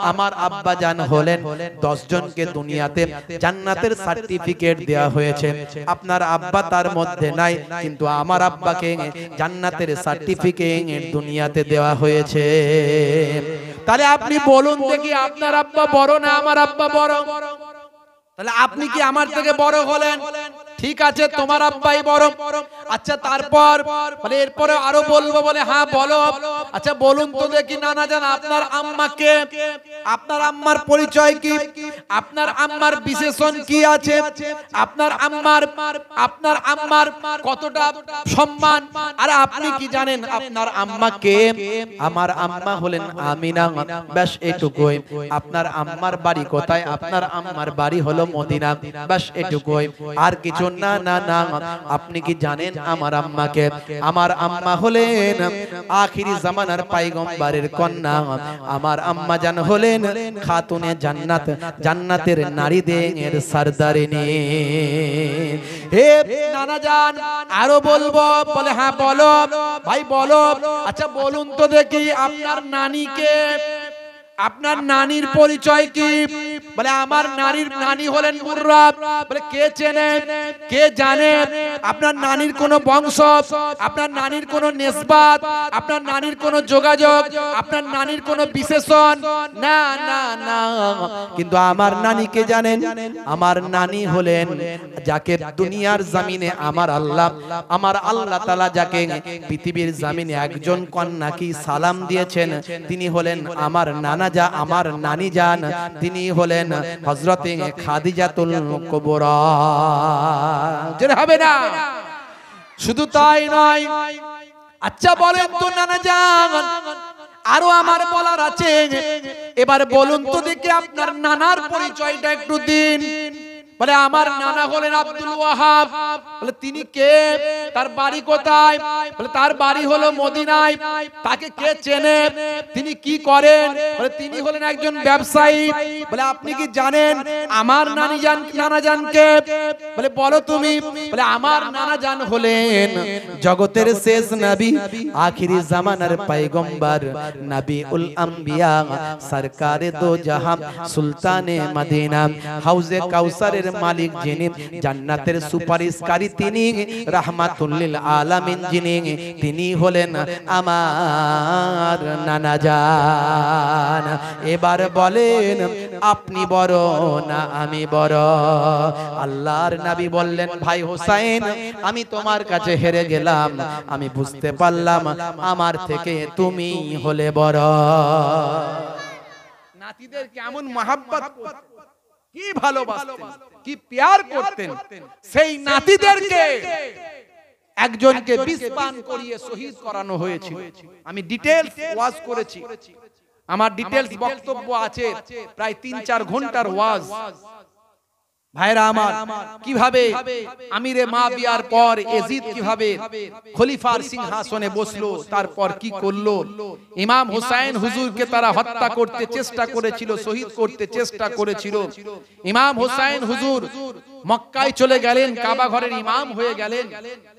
আমার আব্বা জান হলেন 10 জনকে দুনিয়াতে জান্নাতের সার্টিফিকেট দেয়া হয়েছে। আপনার আব্বা তার মধ্যে নাই, কিন্তু আমার আব্বাকে জান্নাতের সার্টিফিকেট দুনিয়াতে দেওয়া হয়েছে। তাহলে আপনি বলুন দেখি, আপনার আব্বা বড় না আমার আব্বা বড়? তাহলে আপনি কি আমার থেকে বড় হলেন? ঠিক আছে, তোমার আব্বাই বড়। আচ্ছা তারপর বলে এরপরে আরো বলবো, বলে হ্যাঁ বলো। আচ্ছা বলুন তো দেখি নানা জান, আপনার আম্মাকে, আপনার আম্মার পরিচয় কি, আপনার আম্মার বিশেষণ কি আছে, আপনার আম্মার কতটা সম্মান? আর আপনি কি জানেন আপনার আম্মাকে? আমার আম্মা হলেন আমিনা, ব্যাস এটুকুই। আপনার আম্মার বাড়ি কোথায়? আপনার আম্মার বাড়ি হলো মদিনা, ব্যাস এটুকুই, আর কিছু না না না। আপনি কি জানেন আমার আম্মাকে? আমার আম্মা হলেন আখিরি জামানার পয়গম্বরের কন্যা। আমার আম্মা জান হলেন খাতুনে জান্নাত, জান্নাতের নারীদের সরদারিনী। হে নানা জান আরো বলবো? বলে হ্যাঁ বলো ভাই বলো। আচ্ছা বলুন তো দেখি আপনার নানিকে, আপনার নানির পরিচয় কি? বলে আমার নানির নানি হলেন মুর্রা। বলে কে চেনে, কে জানে আপনার নানির কোন বংশ, আপনার নানির কোন নিসবাত, আপনার নানির কোন যোগাযোগ, আপনার নানির কোন বিশেষণ? না না না। কিন্তু আমার নানিকে জানেন? আমার নানি হলেন যাকে দুনিয়ার জমিনে আমার আল্লাহ তাআলা যাকে পৃথিবীর জমিনে একজন কন্যাকে সালাম দিয়েছেন, তিনি হলেন আমার আমার নানি জান, তিনি হলেন হযরতে খাদিজাতুল কুবরা। জেনে হবে না? শুধু তাই নয়, আচ্ছা বলেন তো নানা জান, আরো আমার বলার আছে, এবার বলুন তো দেখি আপনার নানার পরিচয়টা একটু দিন। বলে আমার নানা হলেন আব্দুল ওয়াহাব। বলে তিনি কে, তার বাড়ি কোথায়? বলে তার বাড়ি হলো মদিনায়। তাকে কে চেনে, তিনি কি করেন? বলে তিনি হলেন একজন ব্যবসায়ী। বলে আপনি কি জানেন আমার নানা জানকে? বলে বলো তুমি। বলে আমার নানা জান হলেন জগতের শেষ নবী, আখিরি জামানার পয়গম্বর, নবীউল আম্বিয়া, সরকারে দো জাহান, সুলতানে মদিনা, হাউজে কাউসারের মালিক যিনি, জান্নাতের সুপারিশকারী তিনি, রাহমাতুল লিল আলামিন যিনি, তিনি হলেন আমার নানা জান। এবার বলেন আপনি বড় না আমি বড়? আল্লাহর নবী বললেন ভাই হোসেন, আমি তোমার কাছে হেরে গেলাম, আমি বুঝতে পারলাম আমার থেকে তুমি হলে বড়। নাতিদের কেমন মহব্বত, কি ভালোবাসতেন, কি প্যার করতেন। সেই নাতিদেরকে একজনকে বিষ পান করিয়ে শহীদ করানো হয়েছিল। আমি ডিটেইলস ওয়াজ করেছি, আমার ডিটেইলস বক্তব্য আছে, প্রায় 3-4 ঘন্টার ওয়াজ। ভাইরা আমার, কিভাবে আমিরে মাবিয়ার পর ইয়াজিদ কিভাবে খলিফার সিংহাসনে বসলো, তারপর কি করলো, ইমাম হুসাইন হুজুরকে তারা হত্যা করতে চেষ্টা করেছিল, শহীদ করতে চেষ্টা করেছিল। ইমাম হুসাইন হুজুর মক্কায় চলে গেলেন, কাবা ঘরের ইমাম হয়ে গেলেন।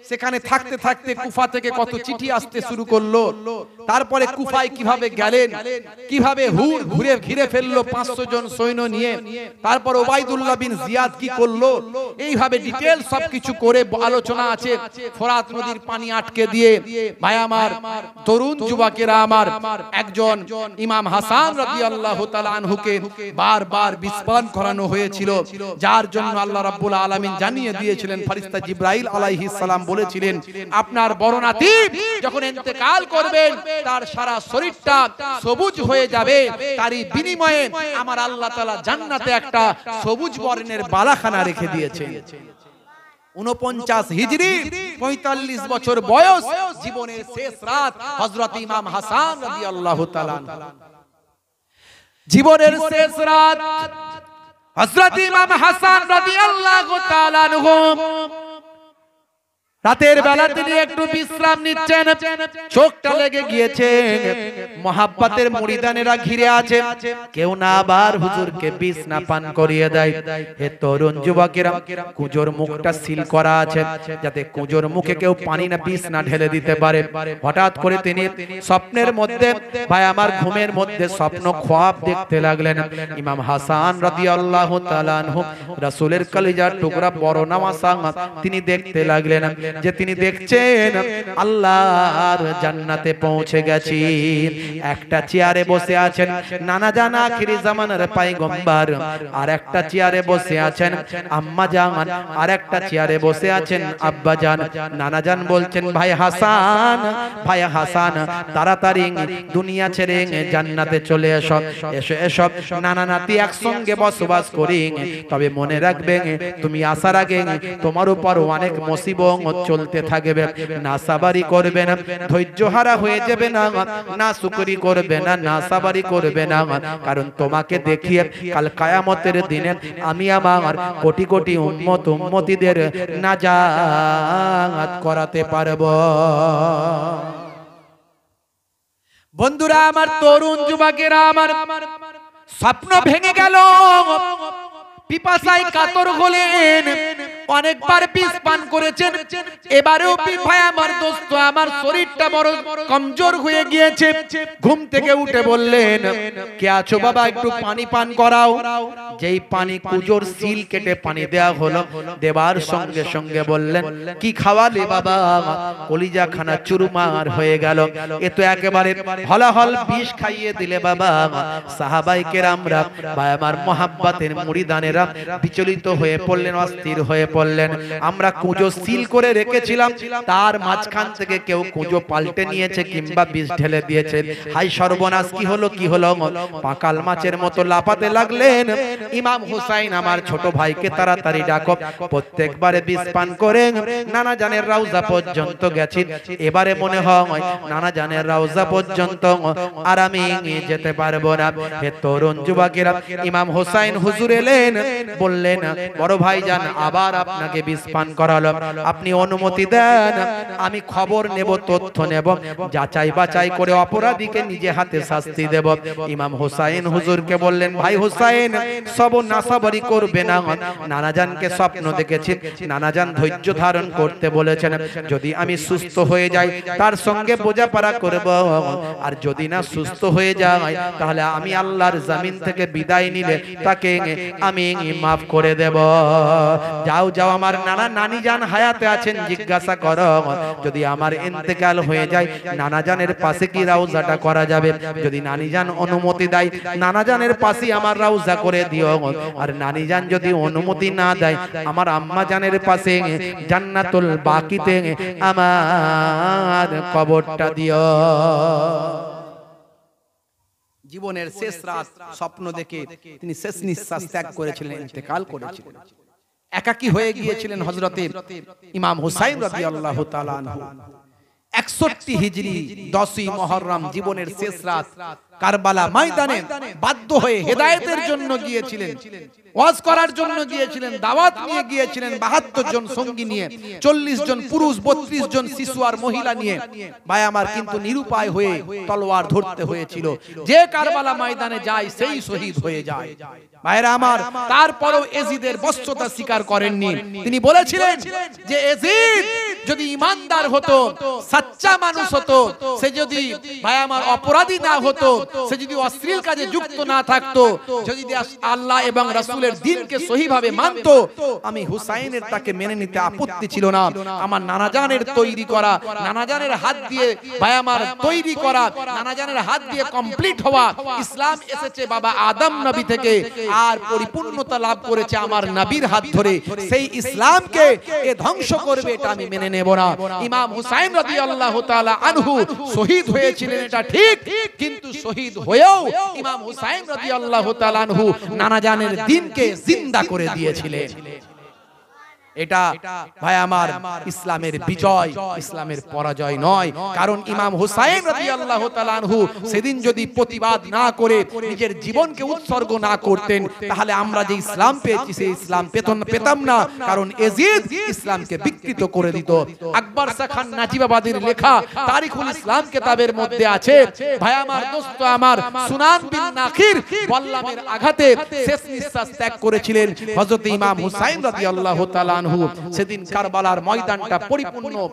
সেখানে থাকতে থাকতে কুফা থেকে কত চিঠি আসতে শুরু করলো। তারপরে কুফায় কিভাবে গেলেন, কিভাবে হুর ঘুরে ঘিরে ফেললো 500 জন সৈন্য নিয়ে। তারপর ওবাইদুল্লাহ বিন জিয়াদ কি করলো, এইভাবে ডিটেইল সবকিছু করে আলোচনা আছে। ফোরাত নদীর পানি আটকে দিয়ে ভাই আমার তরুণ যুবকেরা আমার একজন ইমাম হাসান রাদিয়াল্লাহু তাআলা আনহুকে বারবার বিস্ফোরণ করানো হয়েছিল, যার জন্য আল্লাহ রাব্বুল আলামিন জানিয়ে দিয়েছিলেন, ফেরেশতা জিবরাইল আলাইহিস সালাম বলেছিলেন আপনার বড় নাতি যখন ইন্তেকাল করবেন তার সারা শরীরটা সবুজ হয়ে যাবে, তারই বিনিময়ে আমার আল্লাহ তাআলা জান্নাতে একটা সবুজ বর্ণের বালাখানা রেখে দিয়েছেন। 49 হিজরি, 45 বছর বয়স, জীবনের শেষ রাত হযরত ইমাম হাসান রাদিয়াল্লাহু তাআলা, জীবনের শেষ রাত হযরত ইমাম হাসান রাদিয়াল্লাহু তাআলা রাতের বেলা তিনি একটু বিশ্রাম নিচ্ছেন, চোখটা লেগে গিয়েছে, মহাব্বতের মুরিদানেরা ঘিরে আছে, কেউ না আবার হুজুরকে বিষ না পান করিয়ে দেয়। হে তরুণ যুবকেরা, কুজোর মুখটা সিল করা আছে যাতে কুজোর মুখে কেউ পানি না বিষ না ঢেলে দিতে পারে। হঠাৎ করে তিনি স্বপ্নের মধ্যে, ভাই আমার ঘুমের মধ্যে স্বপ্ন খ্বাব দেখতে লাগলেন। ইমাম হাসান রাদিয়াল্লাহু তাআলা আনহু রাসূলের কলিজার টুকরা বড় নামাসা তিনি দেখতে লাগলেন যে তিনি দেখছেন আল্লাহর জান্নাতে পৌঁছে গেছি। একটা চেয়ারে বসে আছেন নানা জান আখিরি জামানার পয়গম্বর, আর একটা চেয়ারে বসে আছেন আম্মা জান, আর একটা চেয়ারে বসে আছেন আব্বা জান। নানা জান বলছেন ভাই হাসান, ভাই হাসান তাড়াতাড়ি দুনিয়া ছেড়ে জান্নাতে চলে এসো, এসো এসো, নানা নাতি একসঙ্গে বসবাস করি। তবে মনে রাখবে তুমি আসার আগে তোমার উপর অনেক মুসিবত চলতে থাকবে, না সাবারি করবে না, ধৈর্য হারা হয়ে যাবে না, না শুকরি করবে না, না সাবারি করবে না, কারণ তোমাকে দেখিয়ে কাল কিয়ামতের দিনে আমি আমার কোটি কোটি উম্মতিদের নাজাত করাতে পারবো। বন্ধুরা আমার, তরুণ যুবকেরা আমার, স্বপ্ন ভেঙে গেল, পিপাসায় কাতর হলেন। অনেকবার বিষ পান করেছেন, এবারেও ভাই আমার দোস্ত আমার শরীরটা বড় কমজোর হয়ে গিয়েছে। ঘুম থেকে উঠে বললেন, কে আছো বাবা, একটু পানি পান করাও। যেই পানি কুজোর সিল কেটে পানি দেয়া হলো, দেবার সঙ্গে সঙ্গে বললেন, কি খাওয়ালে বাবা? কলিজা খানা চুরমার হয়ে গেল। এ তো একেবারে হলাহল বিষ খাইয়ে দিলে বাবা। সাহাবায়ে কেরামরা ভাই আমার মুহাব্বতের মুরিদানেরা বিচলিত হয়ে পড়লেন, অস্থির হয়ে পড়লেন। আমরা কুজো সিল করে রেখেছিলাম, তার মাঝখান থেকে কেউ কুজো পাল্টে নিয়েছে কিংবা বিষ ঢেলে দিয়েছে। হাই সর্বনাশ, কি হলো কি হলো? পাকাল মাছের মতো লাফাতে লাগলেন। ইমাম হুসাইন আমার ছোট ভাইকে তাড়াতাড়ি ডাকো। প্রত্যেকবারে বিষ পান করে নানা জানের রওজা পর্যন্ত গেছি, এবারে মনে হয় নানা জানের রওজা পর্যন্ত আর আমি যেতে পারবো না। হে তরুণ যুবকেরা, ইমাম হুসাইন হুজুর এলেন, বললেন, বড় ভাইজান আবার আপনাকে বিষ পান করালাম, আপনি অনুমতি দেন, আমি খবর নেব, তথ্য নেব, যাচাই বাছাই করে অপরাধীকে নিজে হাতে শাস্তি দেব। ইমাম হুসাইন হুজুরকে বললেন, ভাই হুসাইন সব নাসাবারি করবে না, নানাজানকে স্বপ্ন দেখেছি, নানাজান ধৈর্য ধারণ করতে বলেছেন, যদি আমি সুস্থ হয়ে যাই তার সঙ্গে বোঝাপড়া করব, আর যদি না সুস্থ হয়ে যায় তাহলে আমি আল্লাহর জমিন থেকে বিদায় নিলে তাকে আমি মাফ করে দেব। যাও যাও, আমার নানা নানি জান হায়াতে আছেন, জিজ্ঞাসা করো, যদি আমার ইন্তেকাল হয়ে যায় নানা জানের পাশে কি রওজাটা করা যাবে? যদি নানি জান অনুমতি দেয় নানা জানের পাশে আমার রওজা করে দিও, আর নানি জান যদি অনুমতি না দেয় আমার আম্মা জানের পাশে জান্নাতুল বাকিতে আমার কবরটা দিও। জীবনের শেষ রাত স্বপ্ন দেখে তিনি শেষ নিঃশ্বাস ত্যাগ করেছিলেন, ইন্তেকাল করেছিলেন। একাকী হয়ে গিয়েছিলেন হযরতে ইমাম হুসাইন রাদিয়াল্লাহু তাআলা আনহু। 61 হিজরি 10ই মুহররম জীবনের শেষ রাত কারবালা ময়দানে বাধ্য হয়ে হেদায়েতের জন্য গিয়েছিলেন, ওয়াজ করার জন্য গিয়েছিলেন, দাওয়াত নিয়ে গিয়েছিলেন 72 জন সঙ্গী নিয়ে, 40 জন পুরুষ, 32 জন শিশু আর মহিলা নিয়ে। ভাই আমার কিন্তু নিরুপায় হয়ে তলোয়ার ধরতে হয়েছিল। যে কারবালা ময়দানে যায় সেই শহীদ হয়ে যায়। ভাইরা আমার, তারপরও এজিদের বশ্যতা স্বীকার করেননি। তিনি বলেছিলেন যে এজিদ যদি ইমানদার হতো, সচ্চা মানুষ হতো, সে যদি ভাই আমার অপরাধী না হতো, সে যদি অশ্লীল কাজে যুক্ত না থাকতো, যদি আল্লাহ এবং রাসূলের দ্বীনকে সহিভাবে মানতো, আমি হুসাইনের তাকে মেনে নিতে আপত্তি ছিল না। আমার নানাজানের তৈরি করা, নানাজানের হাত দিয়ে ভাই আমার তৈরি করা, নানাজানের হাত দিয়ে কমপ্লিট হওয়া ইসলাম এসেছে বাবা আদম নবী থেকে, আর পরিপূর্ণতা লাভ করেছে আমার নবীর হাত ধরে। সেই ইসলামকে এ ধ্বংস করবে এটা আমি মেনে নেব না। ইমাম হুসাইন রাদিয়াল্লাহু তাআলা আনহু শহীদ হয়েছিলেন এটা ঠিক, কিন্তু শহীদ হয়েও ইমাম হুসাইন রাদিয়াল্লাহু তাআলা আনহু নানাজানের দ্বীনকে জিন্দা করে দিয়েছিলেন। এটা ভাই আমার ইসলামের বিজয়, ইসলামের পরাজয় নয়। কারণ ইমাম হুসাইন রাদিয়াল্লাহু তাআলা আনহু সেদিন যদি প্রতিবাদ না করে নিজের জীবনকে উৎসর্গ না করতেন, তাহলে আমরা যে ইসলাম পেয়েছি সেই ইসলাম পেতাম না। কারণ এজিদ ইসলামকে বিকৃত করে দিত। আকবর শাহ খান নাজিবাবাদীর লেখা তারিখুল ইসলাম কিতাবের মধ্যে আছে, ভাই আমার দোস্ত আমার, সুনান বিন নাকির বল্লামের আঘাতে শেষ নিঃশ্বাস ত্যাগ করেছিলেন হযরত ইমাম হুসাইন রাদিয়াল্লাহু তাআলা আনহু। সেদিন কারবালার ময়দানটা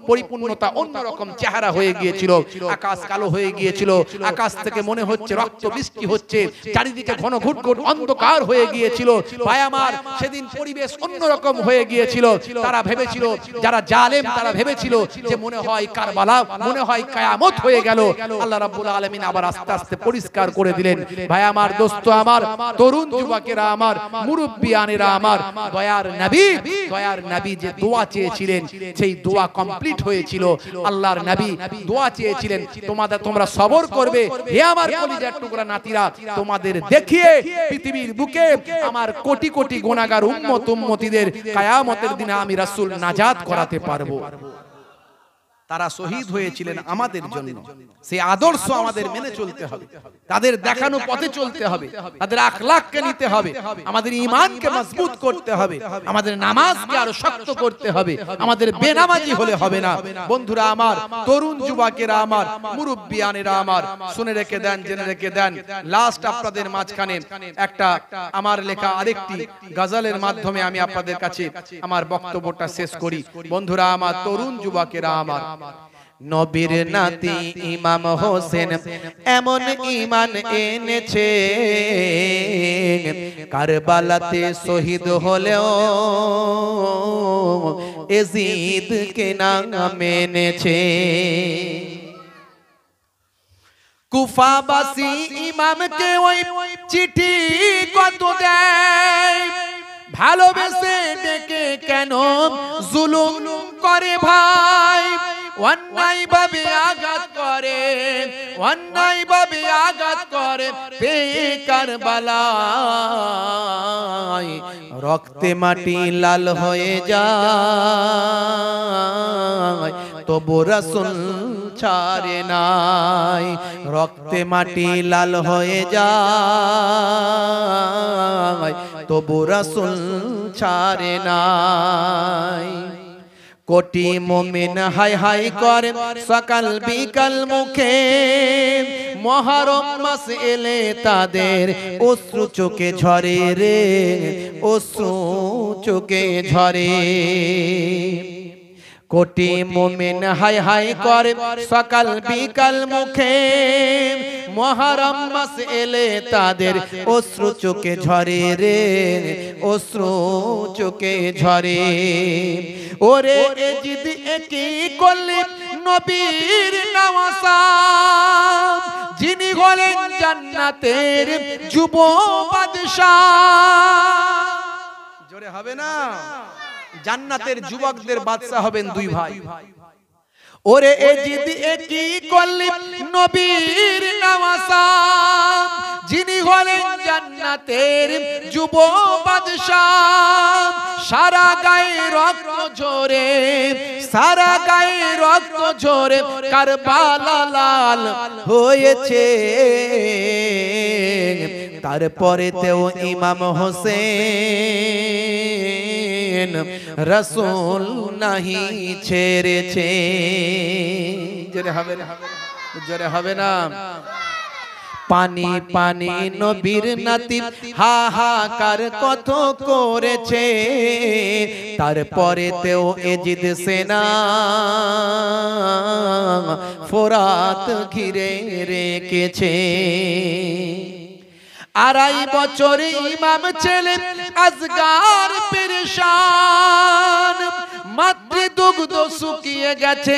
পরিপূর্ণতা অন্যরকম চেহারা হয়ে গিয়েছিল। আকাশ কালো হয়ে গিয়েছিল, আকাশ থেকে মনে হচ্ছে রক্ত বৃষ্টি হচ্ছে, চারিদিকে ঘন ঘুটঘুট অন্ধকার হয়ে গিয়েছিল। ভাই আমার, সেদিন পরিবেশ অন্যরকম হয়ে গিয়েছিল। তারা ভেবেছিল, যারা জালেম তারা ভেবেছিল যে মনে হয় কারবালা, মনে হয় কিয়ামত হয়ে গেল। আল্লাহ রাব্বুল আলামিন আবার আস্তে আস্তে পরিষ্কার করে দিলেন। ভাই আমার, দোস্ত আমার, তরুণ যুবকেরা আমার, মুরব্বিয়ানেরা আমার, দয়ার নবী যে দোয়া চেয়েছিলেন সেই দোয়া কমপ্লিট হয়েছিল। আল্লাহর নবী দোয়া চেয়েছিলেন, তোমরা সবর করবে হে আমার কলিজার টুকরা নাতিরা, তোমাদের দেখিয়ে পৃথিবীর বুকে আমার কোটি কোটি গুনাহগার উম্মতিদের কিয়ামতের দিনে আমি রাসূল নাজাত করাতে পারবো। তারা শহীদ হয়েছিলেন আমাদের জন্য। সেই আদর্শ আমাদের মেনে চলতে হবে, তাদের দেখানো পথে চলতে হবে, তাদের আখলাককে নিতে হবে, আমাদের ঈমানকে মজবুত করতে হবে, আমাদের নামাজকে আরো শক্ত করতে হবে, আমাদের বেনামাজি হলে হবে না। বন্ধুরা আমার, তরুণ যুবকেরা আমার, মুরব্বিয়ানেরা আমার, শুনে রেখে দেন, জেনে রেখে দেন। লাস্ট আপনাদের মাঝখানে একটা আমার লেখা আরেকটি গজলের মাধ্যমে আমি আপনাদের কাছে আমার বক্তব্যটা শেষ করি। বন্ধুরা আমার, তরুণ যুবকেরা আমার, নবীর নাতি ইমাম হোসেন এমন ঈমান এনেছে, কারবালাতে শহীদ হলেও এজিদকে না মেনেছে। কুফাবাসী ইমামকে ওই চিঠি কত দেয়, ভালোবেসে ডেকে কেন জুলুম করে ভাই, অন্যায় ভাবে আঘাত করে, অন্যায় ভাবে আঘাত করে কারবালায়, রক্তে মাটি লাল হয়ে যায় তবু রাসূল ছাড়ে নাই, রক্তে মাটি লাল হয়ে যায় তবু রাসূল ছাড়ে নাই। কোটি মুমিন হাই হাই করে সকাল বিকাল মুখে, মহরম মাস এলে তাদের অশ্রু চোখে ঝরে রে, অশ্রু চোখে ঝরে। কোটি মুমিন হাই হাই করে সকাল বিকাল মুখে, মহরম মাস এলে তাদের অশ্রু চোখে ঝরে রে, অশ্রু চোখে ঝরে। ওরে এজিদ একই করলে নবীর নওয়াসা, যিনি হলেন জান্নাতের যুব বাদশা। জোরে হবে না? জান্নাতের যুবকদের বাদশা হবেন দুই ভাই। ওরে এজিদ একই করলে নবীর নওয়াসা, যিনি হলেন জান্নাতের যুব বাদশা। সারা গায়ে রক্ত ঝরে, সারা গায়ে রক্ত ঝরে কারবালা লাল হয়েছে, তারপরেতেও ইমাম হোসেন রাসূল নাহি ছেড়েছে। জোরে হবে না? জোরে হবে না? পানি পানি নবীর নাতি হাহাকার কত করেছে, তারপরেতেও এজিদ সেনা ফোরাত ঘিরে রেখেছে। 2.5 বছর ইমাম ছিলেন আজগার পেরেশান, মাতৃদুগ্ধ শুকিয়ে গেছে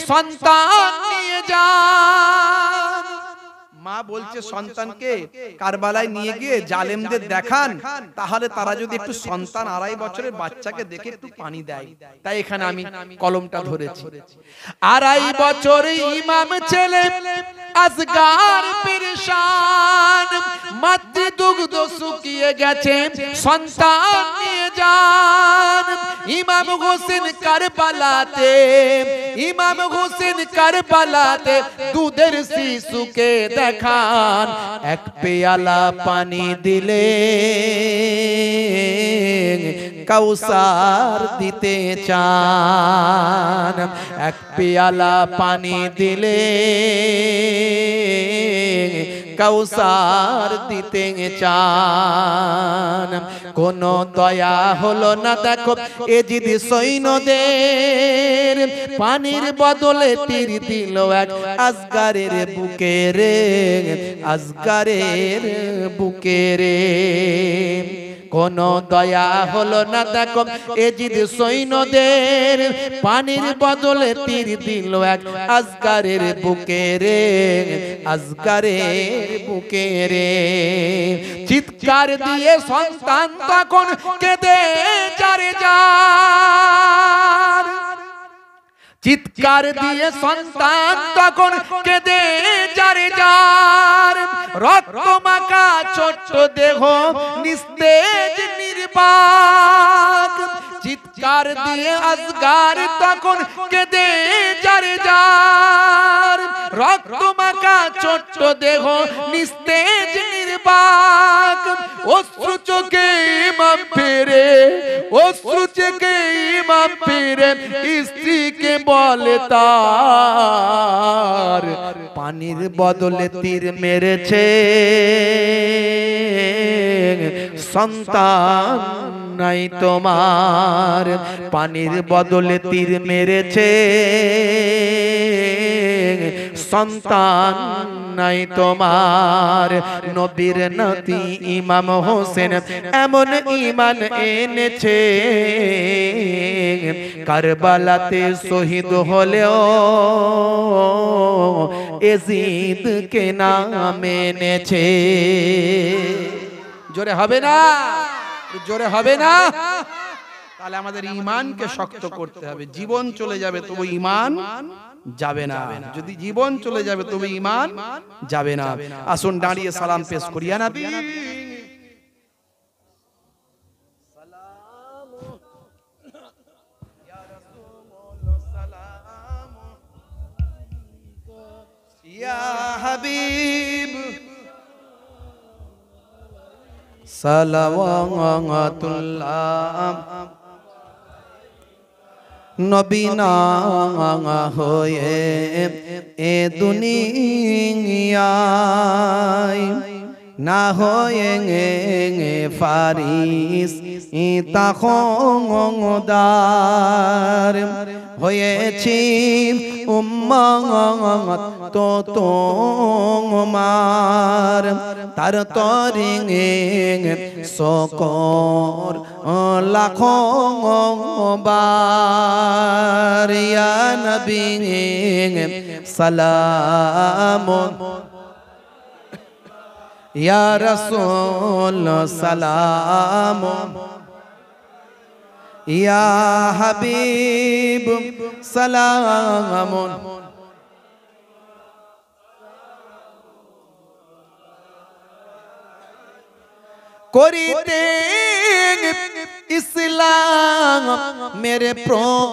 সন্তান নিয়ে যান। মা বলছে সন্তানকে কারবালায় নিয়ে গিয়ে জালেমদের দেখান, তাহলে তারা যদি একটু সন্তান 2.5 বছরের বাচ্চাকে দেখে একটু পানি দেয়। তাই এখানে আমি কলমটা ধরেছি। 2.5 বছর ইমাম ছেলে আজগার পেরেশান, মাতৃদুগ্ধ শুকিয়ে গেছে সন্তান নিয়ে যান। ইমাম হোসেন কারবালাতে, ইমাম হোসেন কারবালাতে দুধের শিশুকে দেখান, এক পেয়ালা পানি দিলে কাউসার দিতে চান, এক পেয়ালা পানি দিলে কাউসার দিতে চান। কোন দয়া হলো না দেখো এজিদ সৈন্যদের, পানির বদলে তীর দিল এক আজগারের বুকে রে, আজগারের বুকে রে। কোন দয়া হলো না দেখো এজিদ সৈন্যদের, পানির বদলে তীর দিল এক আজগারের বুকে রে, আজগারের বুকে রে। চিৎকার দিয়ে সন্তান তখন কেঁদে যারে যার, চিৎকার দিয়ে সন্তান তখন কেঁদে যারে যার। রক্ত মাখা ছোট্ট দেহ নিস্তেজ নির্বাক, চিৎকার চিৎকার দিয়ে আসগার তখন কেঁদে যারে যার রক্ত মাখা ছোট্ট দেহ নিস্তেজ নির্বাক অশ্রু চোখে ইমাম ফেরে অশ্রু চোখে ইমাম ফেরে স্ত্রীকে বলে তার পানির বদলে তীর মেরেছে সন্তান নাই তোমার পানির বদলে তীর মেরেছে সন্তান নাই তোমার নবীর নাতি ইমাম হোসেন এমন ঈমান এনেছে কারবালাতে শহীদ হলেও এজিদ কে নাম এনেছে জোরে হবে না জোরে হবে না তাহলে আমাদের ঈমানকে শক্ত করতে হবে জীবন চলে যাবে তবু ঈমান যাবে না যদি জীবন চলে যাবে তবে ঈমান যাবে না আসুন দাঁড়িয়ে সালাম পেশ করি ইয়া নবী সালাম ইয়া রাসূল সালাম ইয়া হাবিব সালাওয়াতুল্লাহ নবী না হয়ে এ দুনিয়ায় না হয়ে ফারিস তাখদার হয়েছি উম্মত তো তোমার তার তরিঙে সকর লাখো বার ইয়া নবী সালাম ইয়া রাসূল সালাম ইয়া হাবিব সালাম করিতে ইসলাম মেরে